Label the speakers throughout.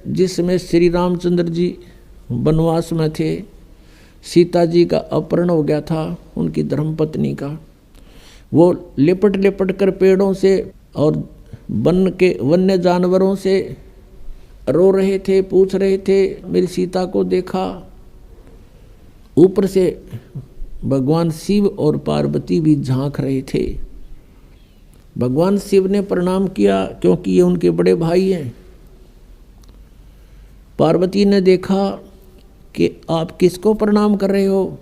Speaker 1: जिसमें श्री रामचंद्र जी वनवास में थे, सीता जी का अपहरण हो गया था उनकी धर्मपत्नी का। वो लिपट लिपट कर पेड़ों से और वन्य जानवरों से रो रहे थे, पूछ रहे थे मेरी सीता को देखा। ऊपर से भगवान शिव और पार्वती भी झांक रहे थे। भगवान शिव ने प्रणाम किया क्योंकि ये उनके बड़े भाई हैं। पार्वती ने देखा कि आप किसको प्रणाम कर रहे हो।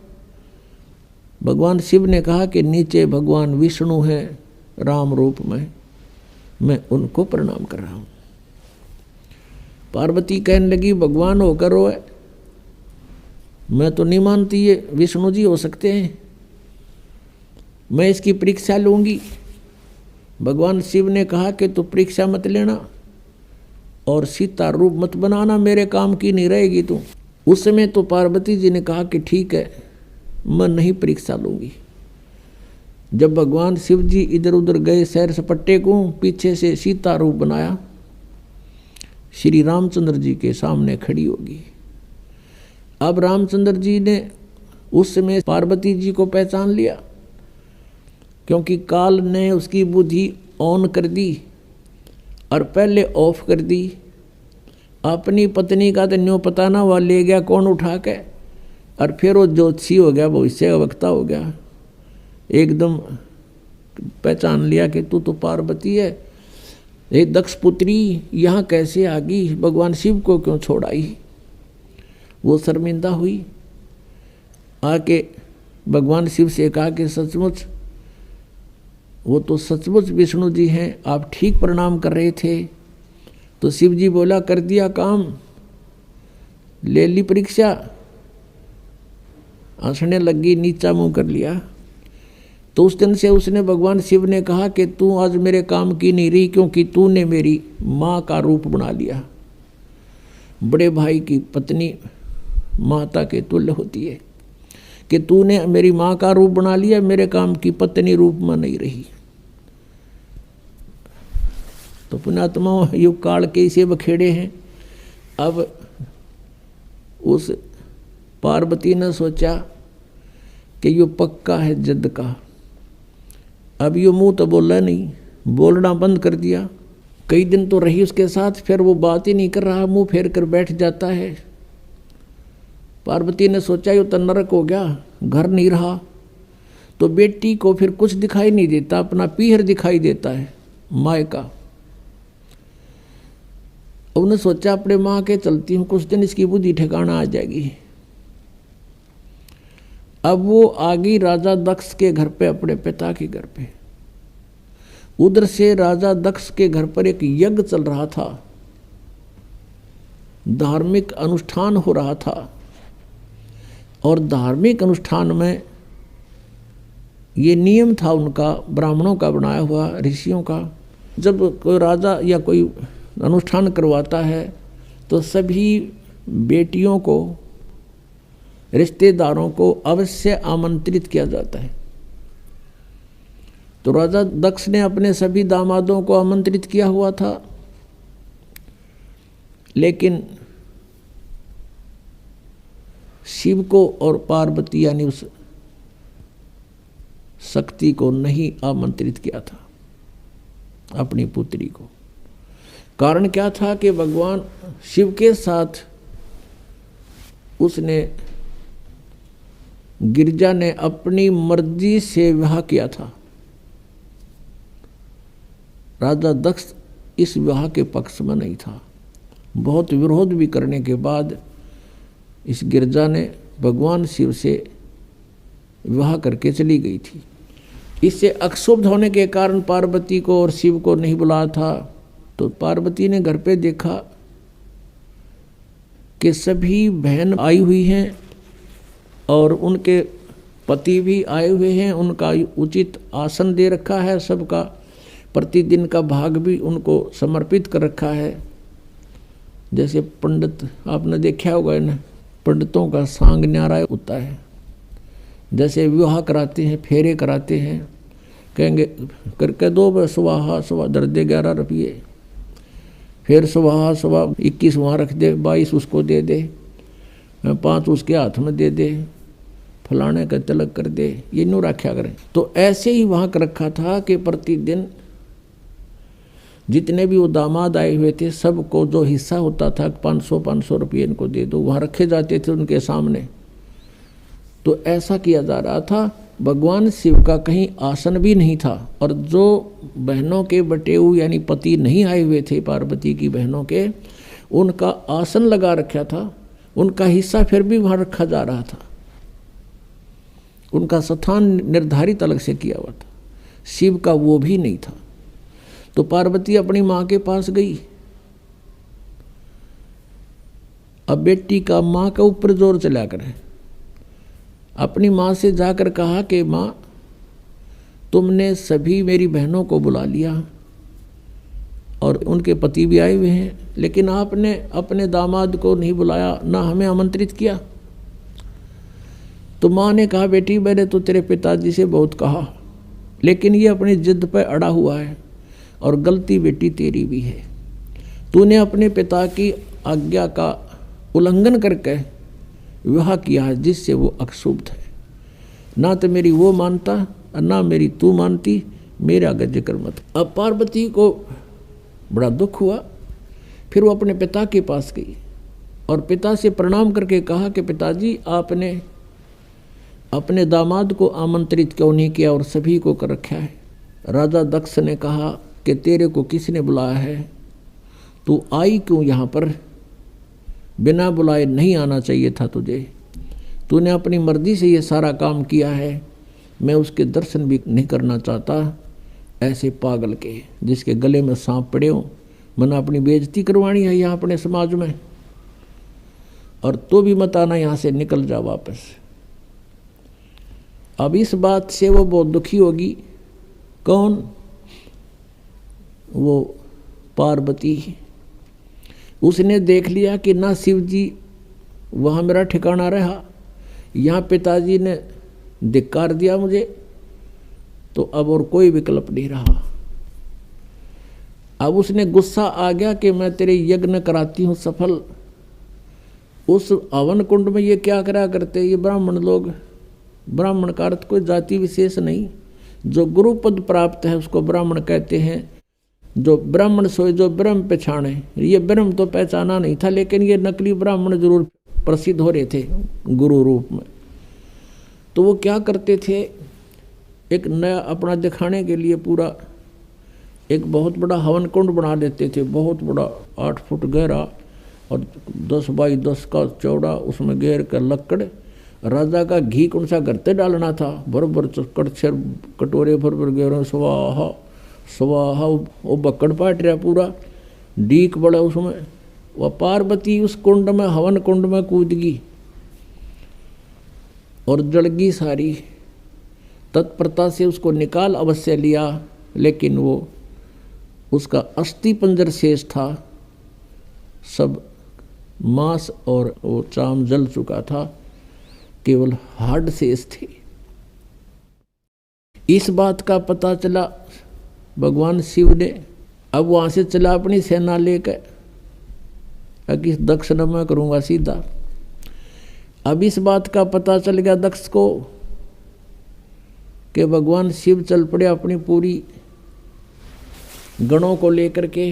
Speaker 1: भगवान शिव ने कहा कि नीचे भगवान विष्णु हैं राम रूप में, मैं उनको प्रणाम कर रहा हूँ। पार्वती कहने लगी भगवान होकर रोए, मैं तो नहीं मानती ये विष्णु जी हो सकते हैं, मैं इसकी परीक्षा लूँगी। भगवान शिव ने कहा कि तू परीक्षा मत लेना और सीता रूप मत बनाना, मेरे काम की नहीं रहेगी तू। उस समय तो पार्वती जी ने कहा कि ठीक है, मैं नहीं परीक्षा लूँगी। जब भगवान शिव जी इधर उधर गए सैर सपट्टे को, पीछे से सीता रूप बनाया, श्री रामचंद्र जी के सामने खड़ी होगी। अब रामचंद्र जी ने उस समय पार्वती जी को पहचान लिया, क्योंकि काल ने उसकी बुद्धि ऑन कर दी और पहले ऑफ कर दी। अपनी पत्नी का तो न्यों पता ना हुआ, ले गया कौन उठा के, और फिर वो ज्योतिषी हो गया, भविष्य का वक्ता हो गया। एकदम पहचान लिया कि तू तो पार्वती है। ये दक्ष पुत्री यहाँ कैसे आ गई, भगवान शिव को क्यों छोड़ आई। वो शर्मिंदा हुई, आके भगवान शिव से कहा कि सचमुच वो तो सचमुच विष्णु जी हैं, आप ठीक प्रणाम कर रहे थे। तो शिव जी बोला कर दिया काम, ले ली परीक्षा। हंसने लगी, नीचा मुंह कर लिया। तो उस दिन से उसने भगवान शिव ने कहा कि तू आज मेरे काम की नहीं रही, क्योंकि तूने मेरी माँ का रूप बना लिया। बड़े भाई की पत्नी माता के तुल्य होती है, कि तूने मेरी माँ का रूप बना लिया, मेरे काम की पत्नी रूप में नहीं रही। तो पुण्यात्मा युग काल के इसे बखेड़े हैं। अब उस पार्वती ने सोचा कि यो पक्का है जद का। अब यो मुंह तो बोला नहीं, बोलना बंद कर दिया। कई दिन तो रही उसके साथ, फिर वो बात ही नहीं कर रहा, मुंह फेर कर बैठ जाता है। पार्वती ने सोचा यो तो नरक हो गया, घर नहीं रहा। तो बेटी को फिर कुछ दिखाई नहीं देता, अपना पीहर दिखाई देता है मायका। उन्होंने सोचा अपने माँ के चलती हूँ, कुछ दिन इसकी बुद्धि ठिकाना आ जाएगी। अब वो आ गई राजा दक्ष के घर पे, अपने पिता के घर पे। उधर से राजा दक्ष के घर पर एक यज्ञ चल रहा था, धार्मिक अनुष्ठान हो रहा था। और धार्मिक अनुष्ठान में ये नियम था उनका, ब्राह्मणों का बनाया हुआ, ऋषियों का। जब कोई राजा या कोई अनुष्ठान करवाता है तो सभी बेटियों को, रिश्तेदारों को अवश्य आमंत्रित किया जाता है। तो राजा दक्ष ने अपने सभी दामादों को आमंत्रित किया हुआ था, लेकिन शिव को और पार्वती यानी उस शक्ति को नहीं आमंत्रित किया था, अपनी पुत्री को। कारण क्या था कि भगवान शिव के साथ उसने, गिरिजा ने अपनी मर्जी से विवाह किया था। राजा दक्ष इस विवाह के पक्ष में नहीं था। बहुत विरोध भी करने के बाद इस गिरिजा ने भगवान शिव से विवाह करके चली गई थी। इससे अक्षुब्ध होने के कारण पार्वती को और शिव को नहीं बुलाया था। तो पार्वती ने घर पे देखा कि सभी बहन आई हुई हैं और उनके पति भी आए हुए हैं, उनका उचित आसन दे रखा है, सबका प्रतिदिन का भाग भी उनको समर्पित कर रखा है। जैसे पंडित आपने देखा होगा ना, पंडितों का सांग न्यारा होता है। जैसे विवाह कराते हैं, फेरे कराते हैं, कहेंगे करके दो स्वाहा, दर्दे 11 रुपये। फिर सुबह 21 वहाँ रख दे, 22 उसको दे दे, 5 उसके हाथ में दे दे, फलाने का तिलक कर दे, ये न्यू रखा करें। तो ऐसे ही वहाँ कर रखा था कि प्रतिदिन जितने भी वो दामाद आए हुए थे सबको जो हिस्सा होता था 500 रुपये इनको दे दो, वहाँ रखे जाते थे उनके सामने। तो ऐसा किया जा रहा था। भगवान शिव का कहीं आसन भी नहीं था, और जो बहनों के बटेऊ यानी पति नहीं आए हुए थे पार्वती की बहनों के, उनका आसन लगा रखा था, उनका हिस्सा फिर भी वहाँ रखा जा रहा था, उनका स्थान निर्धारित अलग से किया हुआ था। शिव का वो भी नहीं था। तो पार्वती अपनी माँ के पास गई। अब बेटी का माँ के ऊपर जोर चला करे, अपनी माँ से जाकर कहा कि माँ तुमने सभी मेरी बहनों को बुला लिया और उनके पति भी आए हुए हैं, लेकिन आपने अपने दामाद को नहीं बुलाया, ना हमें आमंत्रित किया। तो माँ ने कहा बेटी मैंने तो तेरे पिताजी से बहुत कहा, लेकिन ये अपनी जिद पर अड़ा हुआ है और गलती बेटी तेरी भी है। तूने अपने पिता की आज्ञा का उल्लंघन करके विवाह किया है जिससे वो अशुभ है। ना तो मेरी वो मानता और ना मेरी तू मानती, मेरा आगे जिक्र मत। अब पार्वती को बड़ा दुख हुआ। फिर वो अपने पिता के पास गई और पिता से प्रणाम करके कहा कि पिताजी आपने अपने दामाद को आमंत्रित क्यों नहीं किया और सभी को कर रखा है। राजा दक्ष ने कहा कि तेरे को किसने बुलाया है, तू आई क्यों यहाँ पर, बिना बुलाए नहीं आना चाहिए था तुझे, तूने अपनी मर्जी से ये सारा काम किया है, मैं उसके दर्शन भी नहीं करना चाहता। ऐसे पागल के जिसके गले में सांप पड़े हो, मैंने अपनी बेइज्जती करवानी है यहाँ अपने समाज में, और तो भी मत आना, यहाँ से निकल जा वापस। अब इस बात से वो बहुत दुखी होगी। कौन? वो पार्वती। उसने देख लिया कि ना शिव जी वहाँ मेरा ठिकाना रहा, यहाँ पिताजी ने धिक्कार दिया मुझे, तो अब और कोई विकल्प नहीं रहा। अब उसने गुस्सा आ गया कि मैं तेरे यज्ञ कराती हूँ सफल। उस हवन कुंड में ये क्या करा करते ये ब्राह्मण लोग। ब्राह्मण का अर्थ कोई जाति विशेष नहीं, जो गुरु पद प्राप्त है उसको ब्राह्मण कहते हैं। जो ब्राह्मण सोए जो ब्रह्म पहचाने, ये ब्रह्म तो पहचाना नहीं था, लेकिन ये नकली ब्राह्मण जरूर प्रसिद्ध हो रहे थे गुरु रूप में। तो वो क्या करते थे, एक नया अपना दिखाने के लिए पूरा एक बहुत बड़ा हवन कुंड बना देते थे, बहुत बड़ा 8 फुट गहरा और 10 बाई 10 का चौड़ा, उसमें घेर कर लकड़। राजा का घी कौन सा करते डालना था, भर कड़छर कटोरे भर गहरे स्वाहा स्वाहा, वो बक्कड़ पाट रहा पूरा डीक बड़ा उसमें। वह पार्वती उस कुंड में हवन कुंड में कूद गई और जड़गी सारी। तत्परता से उसको निकाल अवश्य लिया, लेकिन वो उसका अस्थि पंजर शेष था, सब मांस और वो चाम जल चुका था, केवल हाड शेष थे। इस बात का पता चला भगवान शिव ने। अब वहाँ से चला अपनी सेना लेकर, कि दक्ष न मैं करूँगा सीधा। अब इस बात का पता चल गया दक्ष को कि भगवान शिव चल पड़े अपनी पूरी गणों को लेकर के।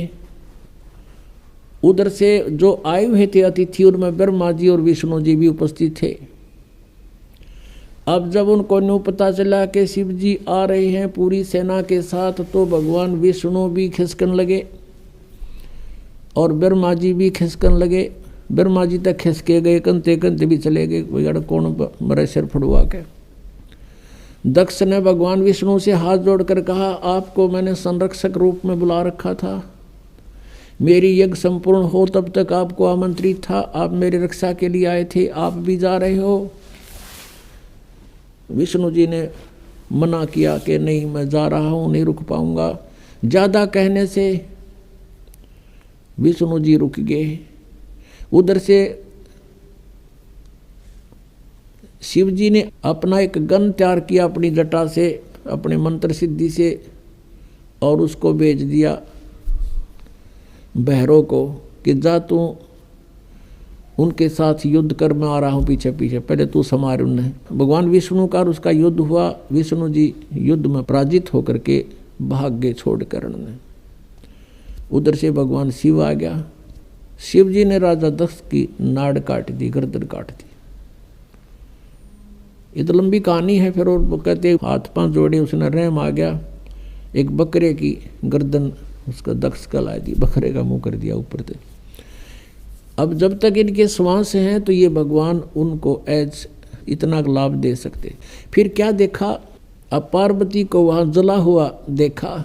Speaker 1: उधर से जो आए हुए थे अतिथि, उनमें ब्रह्मा जी और विष्णु जी भी उपस्थित थे। अब जब उनको न्यू पता चला कि शिव जी आ रहे हैं पूरी सेना के साथ, तो भगवान विष्णु भी खिसकन लगे और ब्रह्मा जी भी खिसकन लगे। ब्रह्मा जी तक खिसके गए, कंते कंते भी चले गए, भैया कौन मरे सिर फड़वा के। दक्ष ने भगवान विष्णु से हाथ जोड़कर कहा, आपको मैंने संरक्षक रूप में बुला रखा था, मेरी यज्ञ संपूर्ण हो तब तक आपको आमंत्रित था, आप मेरी रक्षा के लिए आए थे, आप भी जा रहे हो। विष्णु जी ने मना किया कि नहीं मैं जा रहा हूँ, नहीं रुक पाऊंगा। ज़्यादा कहने से विष्णु जी रुक गए। उधर से शिव जी ने अपना एक गन तैयार किया अपनी जटा से, अपने मंत्र सिद्धि से, और उसको भेज दिया। बहरों को कि जा तू उनके साथ युद्ध कर, मैं आ रहा हूँ पीछे पीछे, पहले तू संभाल उन्हें। भगवान विष्णु का उसका युद्ध हुआ, विष्णु जी युद्ध में पराजित होकर के भाग गए छोड़ कर उन्हें। उधर से भगवान शिव आ गया। शिव जी ने राजा दक्ष की नाड़ काट दी, गर्दन काट दी। ये तो लंबी कहानी है। फिर और वो कहते हाथ पांव जोड़े, उसने रहम आ गया, एक बकरे की गर्दन उसका दक्ष का ला दी, बकरे का मुंह कर दिया ऊपर से। अब जब तक इनके श्वास हैं तो ये भगवान उनको एज इतना लाभ दे सकते। फिर क्या देखा, अब पार्वती को वहाँ जला हुआ देखा।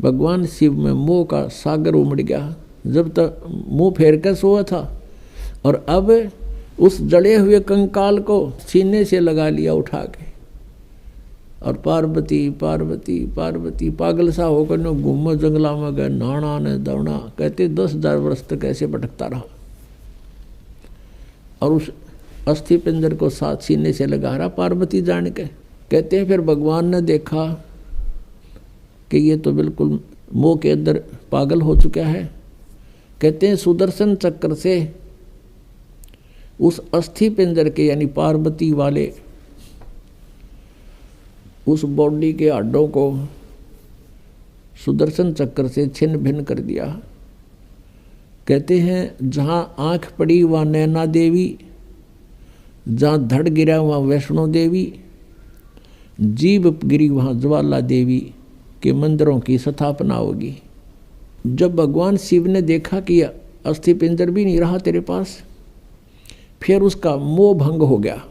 Speaker 1: भगवान शिव में मोह का सागर उमड़ गया। जब तक मुंह फेर कर सोया था और अब उस जड़े हुए कंकाल को सीने से लगा लिया उठा के, और पार्वती पार्वती पार्वती पागल सा होकर न घूमो जंगला में गए, नाना ने दौड़ा। कहते 10,000 वर्ष तक ऐसे भटकता रहा और उस अस्थि पिंजर को साथ सीने से लगा रहा पार्वती जान के। कहते हैं फिर भगवान ने देखा कि ये तो बिल्कुल मोह के अंदर पागल हो चुका है। कहते हैं सुदर्शन चक्र से उस अस्थि पिंजर के यानी पार्वती वाले उस बॉडी के हड्डों को सुदर्शन चक्र से छिन्न भिन्न कर दिया। कहते हैं जहाँ आँख पड़ी वहाँ नैना देवी, जहाँ धड़ गिरा वहाँ वैष्णो देवी, जीभ गिरी वहाँ ज्वाला देवी के मंदिरों की स्थापना होगी। जब भगवान शिव ने देखा कि अस्थि पिंजर भी नहीं रहा तेरे पास, फिर उसका मोह भंग हो गया।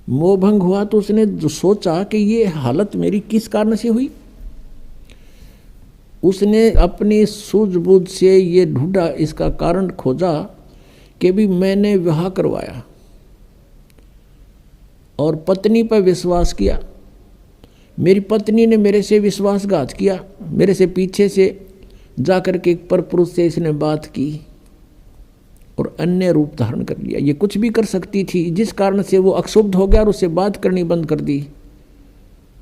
Speaker 1: मोह भंग हुआ तो उसने जो सोचा कि ये हालत मेरी किस कारण से हुई। उसने अपनी सूझबूझ से ये ढूंढा, इसका कारण खोजा कि भी मैंने विवाह करवाया और पत्नी पर विश्वास किया, मेरी पत्नी ने मेरे से विश्वासघात किया, मेरे से पीछे से जाकर के एक परपुरुष से इसने बात की और अन्य रूप धारण कर लिया। ये कुछ भी कर सकती थी, जिस कारण से वो अक्षुब्ध हो गया और उससे बात करनी बंद कर दी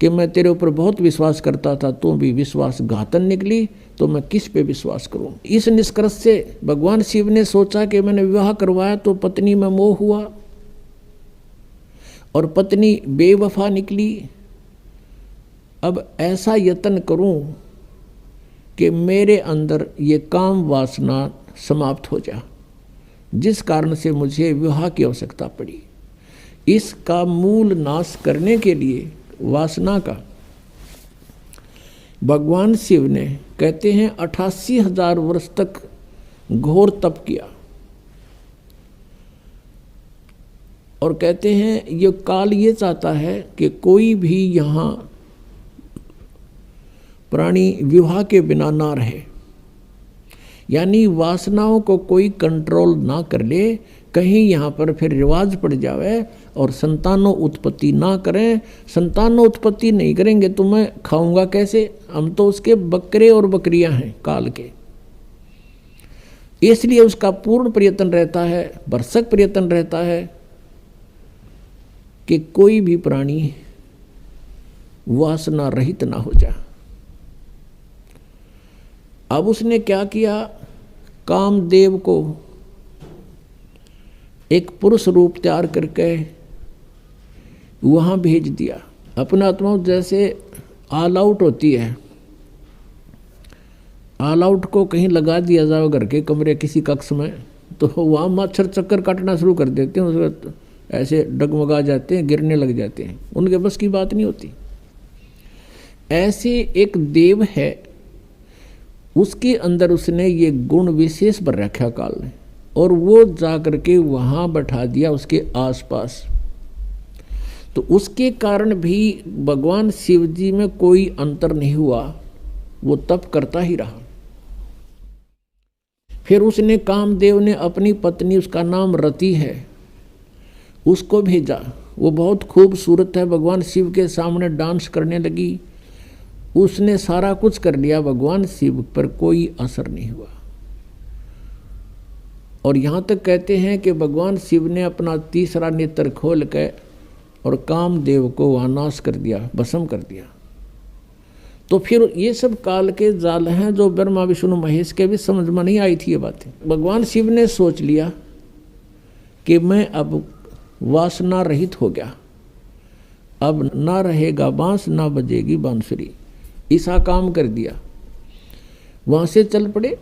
Speaker 1: कि मैं तेरे ऊपर बहुत विश्वास करता था, तू भी विश्वासघातन निकली, तो मैं किस पे विश्वास करूं। इस निष्कर्ष से भगवान शिव ने सोचा कि मैंने विवाह करवाया तो पत्नी में मोह हुआ और पत्नी बेवफा निकली। अब ऐसा यत्न करूं कि मेरे अंदर ये काम वासना समाप्त हो जाए, जिस कारण से मुझे विवाह की आवश्यकता पड़ी। इसका मूल नाश करने के लिए वासना का भगवान शिव ने कहते हैं 88,000 वर्ष तक घोर तप किया और कहते हैं ये काल ये चाहता है कि कोई भी यहाँ प्राणी विवाह के बिना ना रहे, यानी वासनाओं को कोई कंट्रोल ना कर ले, कहीं यहाँ पर फिर रिवाज पड़ जावे और संतानों उत्पत्ति ना करें। संतानों उत्पत्ति नहीं करेंगे तो मैं खाऊंगा कैसे, हम तो उसके बकरे और बकरियां हैं काल के। इसलिए उसका पूर्ण प्रयत्न रहता है, भरसक प्रयत्न रहता है कि कोई भी प्राणी वासना रहित ना हो जाए। अब उसने क्या किया, कामदेव को एक पुरुष रूप तैयार करके वहाँ भेज दिया। अपना आत्मा जैसे ऑल आउट होती है, ऑल आउट को कहीं लगा दिया जाए घर के कमरे किसी कक्ष में, तो वहाँ मच्छर चक्कर काटना शुरू कर देते हैं, उसको ऐसे डगमगा जाते हैं, गिरने लग जाते हैं, उनके बस की बात नहीं होती। ऐसे एक देव है, उसके अंदर उसने ये गुण विशेष पर रखा काल ने, और वो जा करके वहाँ बैठा दिया उसके आसपास। तो उसके कारण भी भगवान शिव जी में कोई अंतर नहीं हुआ, वो तप करता ही रहा। फिर उसने कामदेव ने अपनी पत्नी, उसका नाम रति है, उसको भेजा। वो बहुत खूबसूरत है, भगवान शिव के सामने डांस करने लगी। उसने सारा कुछ कर लिया, भगवान शिव पर कोई असर नहीं हुआ। और यहाँ तक कहते हैं कि भगवान शिव ने अपना तीसरा नेत्र खोल के और कामदेव को वहाँ नाश कर दिया, भस्म कर दिया। तो फिर ये सब काल के जाल हैं जो ब्रह्मा विष्णु महेश के भी समझ में नहीं आई थी ये बातें। भगवान शिव ने सोच लिया कि मैं अब वासना रहित हो गया, अब ना रहेगा बांस ना बजेगी बांसुरी, ऐसा काम कर दिया। वहाँ से चल पड़े,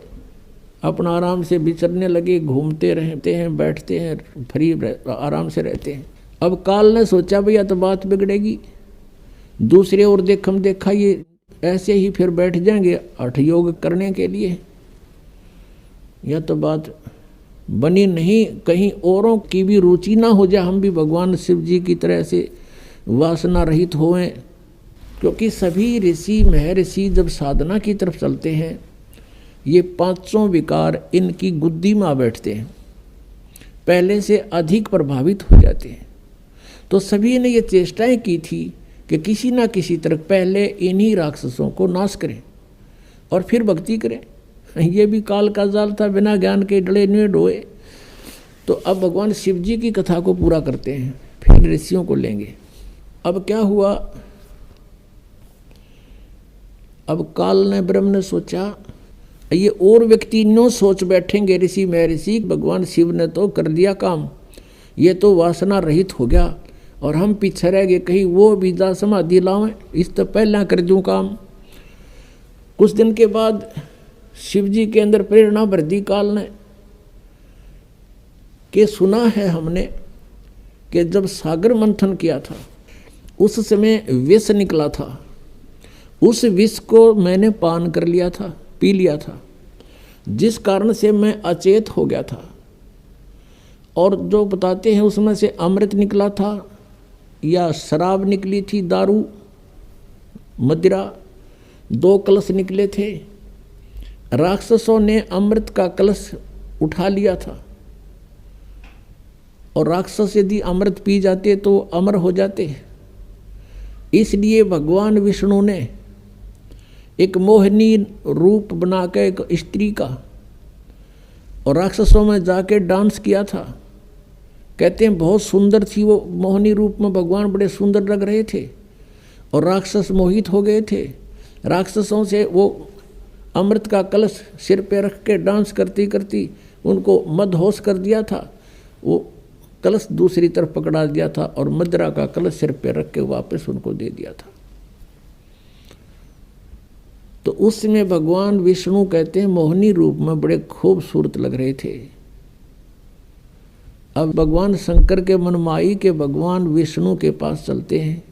Speaker 1: अपना आराम से विचरने लगे, घूमते रहते हैं, बैठते हैं, फ्री आराम से रहते हैं। अब काल ने सोचा भैया तो बात बिगड़ेगी, दूसरे और देखा ये ऐसे ही फिर बैठ जाएंगे हठ योग करने के लिए, यह तो बात बनी नहीं। कहीं औरों की भी रुचि ना हो जाए, हम भी भगवान शिव जी की तरह से वासना रहित होएं। क्योंकि सभी ऋषि महर्षि जब साधना की तरफ चलते हैं, ये पांचों विकार इनकी गुद्दी में आ बैठते हैं, पहले से अधिक प्रभावित हो जाते हैं। तो सभी ने ये चेष्टाएं की थी कि किसी ना किसी तरह पहले इन्हीं राक्षसों को नाश करें और फिर भक्ति करें। ये भी काल का जाल था, बिना ज्ञान के डले निड होए। तो अब भगवान शिव जी की कथा को पूरा करते हैं, फिर ऋषियों को लेंगे। अब क्या हुआ, अब काल ने ब्रह्म ने सोचा, ये और व्यक्ति नो सोच बैठेंगे ऋषि महर्षि, भगवान शिव ने तो कर दिया काम, ये तो वासना रहित हो गया और हम पीछे रह गए, कहीं वो बीजा समाधि लावें, इस तो पहला कर दूं काम। कुछ दिन के बाद शिव जी के अंदर प्रेरणा भर दी काल ने कि सुना है हमने कि जब सागर मंथन किया था उस समय विष निकला था, उस विष को मैंने पान कर लिया था, पी लिया था, जिस कारण से मैं अचेत हो गया था। और जो बताते हैं उसमें से अमृत निकला था या शराब निकली थी, दारू मदिरा, 2 कलश निकले थे। राक्षसों ने अमृत का कलश उठा लिया था और राक्षस यदि अमृत पी जाते तो अमर हो जाते। इसलिए भगवान विष्णु ने एक मोहिनी रूप बनाकर एक स्त्री का और राक्षसों में जाके डांस किया था। कहते हैं बहुत सुंदर थी वो मोहिनी रूप में, भगवान बड़े सुंदर लग रहे थे और राक्षस मोहित हो गए थे। राक्षसों से वो अमृत का कलश सिर पे रख के डांस करती करती उनको मदहोश कर दिया था। वो कलश दूसरी तरफ पकड़ा दिया था और मदिरा का कलश सिर पे रख के वापस उनको दे दिया था। तो उस समय भगवान विष्णु कहते हैं मोहिनी रूप में बड़े खूबसूरत लग रहे थे। अब भगवान शंकर के मन में आई कि भगवान विष्णु के पास चलते हैं,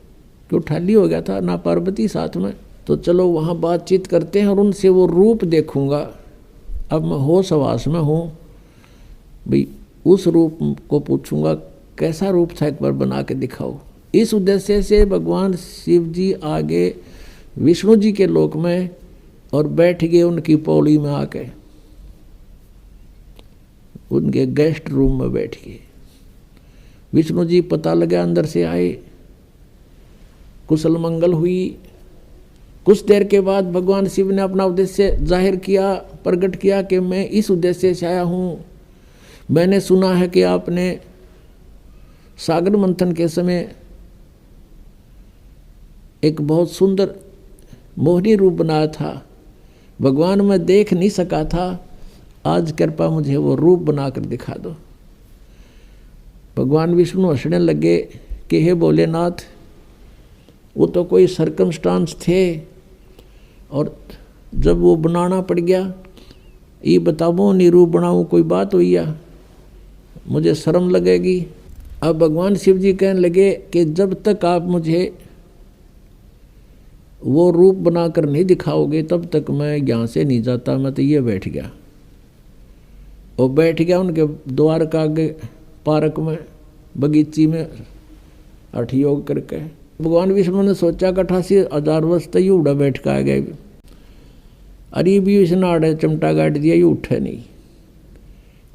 Speaker 1: क्यों ठाली हो गया था ना पार्वती साथ में, तो चलो वहाँ बातचीत करते हैं और उनसे वो रूप देखूंगा। अब मैं होश हवास में हूँ भाई, उस रूप को पूछूंगा कैसा रूप था, एक बार बना के दिखाओ। इस उद्देश्य से भगवान शिव जी आगे विष्णु जी के लोक में और बैठ गए उनकी पौड़ी में आके, उनके गेस्ट रूम में बैठ गए। विष्णु जी पता लगा अंदर से आए, कुशल मंगल हुई। कुछ देर के बाद भगवान शिव ने अपना उद्देश्य जाहिर किया, प्रकट किया कि मैं इस उद्देश्य से आया हूँ। मैंने सुना है कि आपने सागर मंथन के समय एक बहुत सुंदर मोहिनी रूप बनाया था, भगवान मैं देख नहीं सका था, आज कृपा मुझे वो रूप बनाकर दिखा दो। भगवान विष्णु हंसने लगे कि हे भोलेनाथ, वो तो कोई सर्कमस्टांस थे और जब वो बनाना पड़ गया, ये बताओ नहीं रूप बनाऊँ, कोई बात हुई या मुझे शर्म लगेगी। अब भगवान शिव जी कहने लगे कि जब तक आप मुझे वो रूप बनाकर नहीं दिखाओगे तब तक मैं यहाँ से नहीं जाता। मैं तो ये बैठ गया और बैठ गया उनके द्वार का आगे पार्क में, बगीची में हठ योग करके। भगवान विष्णु ने सोचा कि 88,000 वर्ष तक उड़ा बैठ का आ गए, अरे भी इसने आड़े चमटा गाड़ दिया, ये उठे नहीं।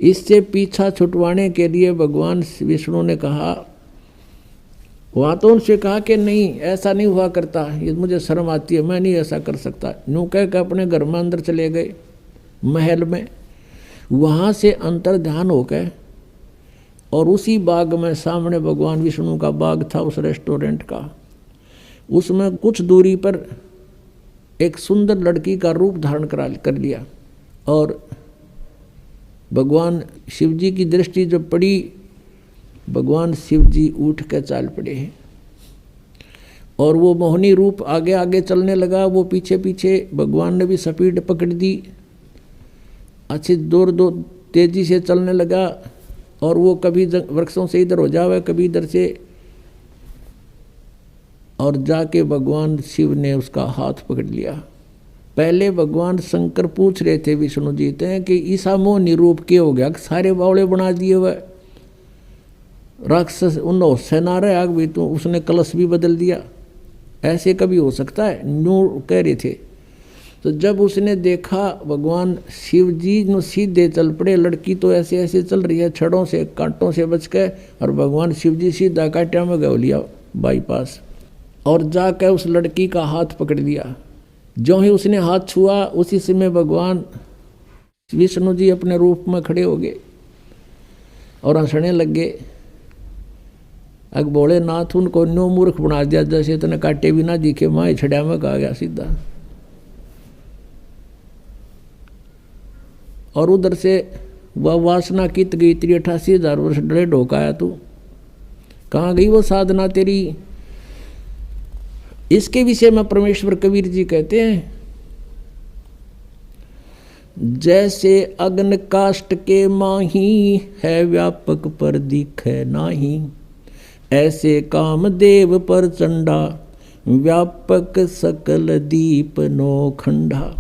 Speaker 1: इससे पीछा छुटवाने के लिए भगवान विष्णु ने कहा, वहाँ तो उनसे कहा कि नहीं ऐसा नहीं हुआ करता, ये मुझे शर्म आती है, मैं नहीं ऐसा कर सकता। यूँ कह के अपने घर में अंदर चले गए महल में। वहाँ से अंतर ध्यान हो गए और उसी बाग में, सामने भगवान विष्णु का बाग था उस रेस्टोरेंट का, उसमें कुछ दूरी पर एक सुंदर लड़की का रूप धारण कर लिया। और भगवान शिव जी की दृष्टि जब पड़ी, भगवान शिव जी उठ कर चाल पड़े हैं और वो मोहिनी रूप आगे आगे चलने लगा, वो पीछे पीछे। भगवान ने भी स्पीड पकड़ दी, अच्छी दूर तेजी से चलने लगा। और वो कभी वृक्षों से इधर हो जावे, कभी इधर से। और जाके भगवान शिव ने उसका हाथ पकड़ लिया। पहले भगवान शंकर पूछ रहे थे विष्णु जी से कि ईसा मोहिनी रूप के हो गया, सारे बावले बना दिए हुए राक्षस, उन होश ना रहे आग भी, तो उसने कलश भी बदल दिया, ऐसे कभी हो सकता है? न्यू कह रहे थे। तो जब उसने देखा भगवान शिव जी न सीधे चल पड़े, लड़की तो ऐसे ऐसे चल रही है छड़ों से कांटों से बच के, और भगवान शिव जी सीधा कांटा में गौ लिया बाईपास, और जाकर उस लड़की का हाथ पकड़ लिया। जो ही उसने हाथ छुआ उसी समय भगवान विष्णु जी अपने रूप में खड़े हो गए और हंसने लगे। अग भोलेनाथ उनको न्यू मूर्ख बना दिया, जैसे इतने कांटे भी ना दिखे, माँ छड़ा में कहा गया सीधा। और उधर से वह वासना कित गई, 88,000 वर्ष डरे ढोकाया तू, कहाँ गई वो साधना तेरी? इसके विषय में परमेश्वर कबीर जी कहते हैं, जैसे अग्न काष्ठ के माही है व्यापक पर दिखे नाही, ऐसे कामदेव पर चंडा व्यापक सकल दीप नौखंडा।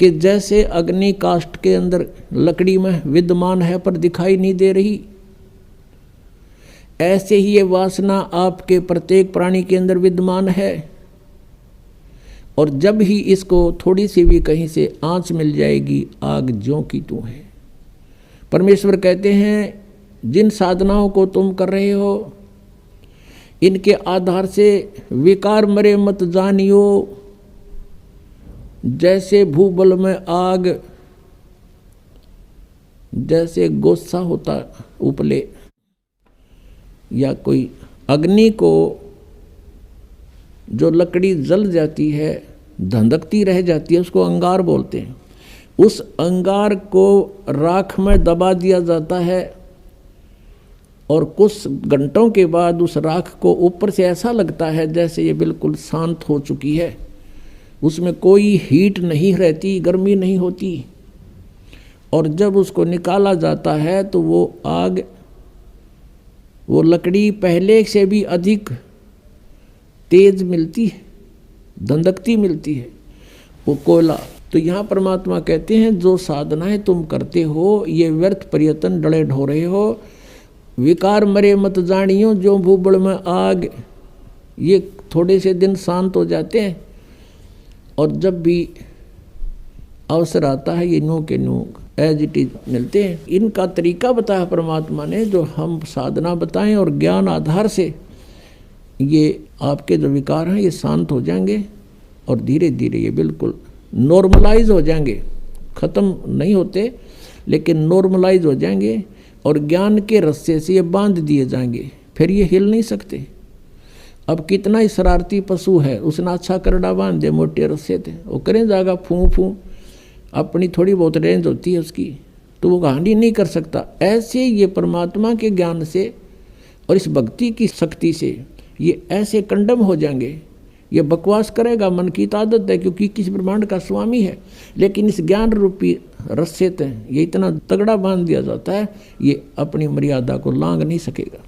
Speaker 1: कि जैसे अग्नि काष्ठ के अंदर लकड़ी में विद्यमान है पर दिखाई नहीं दे रही, ऐसे ही ये वासना आपके प्रत्येक प्राणी के अंदर विद्यमान है। और जब ही इसको थोड़ी सी भी कहीं से आंच मिल जाएगी, आग ज्यों की त्यों है। परमेश्वर कहते हैं, जिन साधनाओं को तुम कर रहे हो, इनके आधार से विकार मरे मत जानियो। जैसे भूबल में आग, जैसे गोस्सा होता उपले, या कोई अग्नि को जो लकड़ी जल जाती है, धंधकती रह जाती है, उसको अंगार बोलते हैं। उस अंगार को राख में दबा दिया जाता है और कुछ घंटों के बाद उस राख को ऊपर से ऐसा लगता है जैसे ये बिल्कुल शांत हो चुकी है, उसमें कोई हीट नहीं रहती, गर्मी नहीं होती। और जब उसको निकाला जाता है तो वो आग, वो लकड़ी पहले से भी अधिक तेज मिलती है, धंधकती मिलती है, वो कोयला। तो यहाँ परमात्मा कहते हैं, जो साधनाएं तुम करते हो ये व्यर्थ प्रयत्न डले ढो रहे हो। विकार मरे मत जानियो, जो भूबड़ में आग, ये थोड़े से दिन शांत हो जाते हैं और जब भी अवसर आता है ये नो के नो एज इट इज मिलते हैं। इनका तरीका बताया परमात्मा ने, जो हम साधना बताएं और ज्ञान आधार से ये आपके जो विकार हैं ये शांत हो जाएंगे और धीरे धीरे ये बिल्कुल नॉर्मलाइज हो जाएंगे। ख़त्म नहीं होते लेकिन नॉर्मलाइज हो जाएंगे और ज्ञान के रस्से से ये बांध दिए जाएंगे, फिर ये हिल नहीं सकते। अब कितना ही शरारती पशु है, उसने अच्छा करड़ा बांध दे मोटे रस्से थे, वो करें जाएगा फूं फूं, अपनी थोड़ी बहुत रेंज होती है उसकी, तो वो कहानी नहीं कर सकता। ऐसे ये परमात्मा के ज्ञान से और इस भक्ति की शक्ति से ये ऐसे कंडम हो जाएंगे। ये बकवास करेगा, मन की आदत है, क्योंकि किस ब्रह्मांड का स्वामी है, लेकिन इस ज्ञान रूपी रस्से ये इतना तगड़ा बांध दिया जाता है, ये अपनी मर्यादा को लांघ नहीं सकेगा।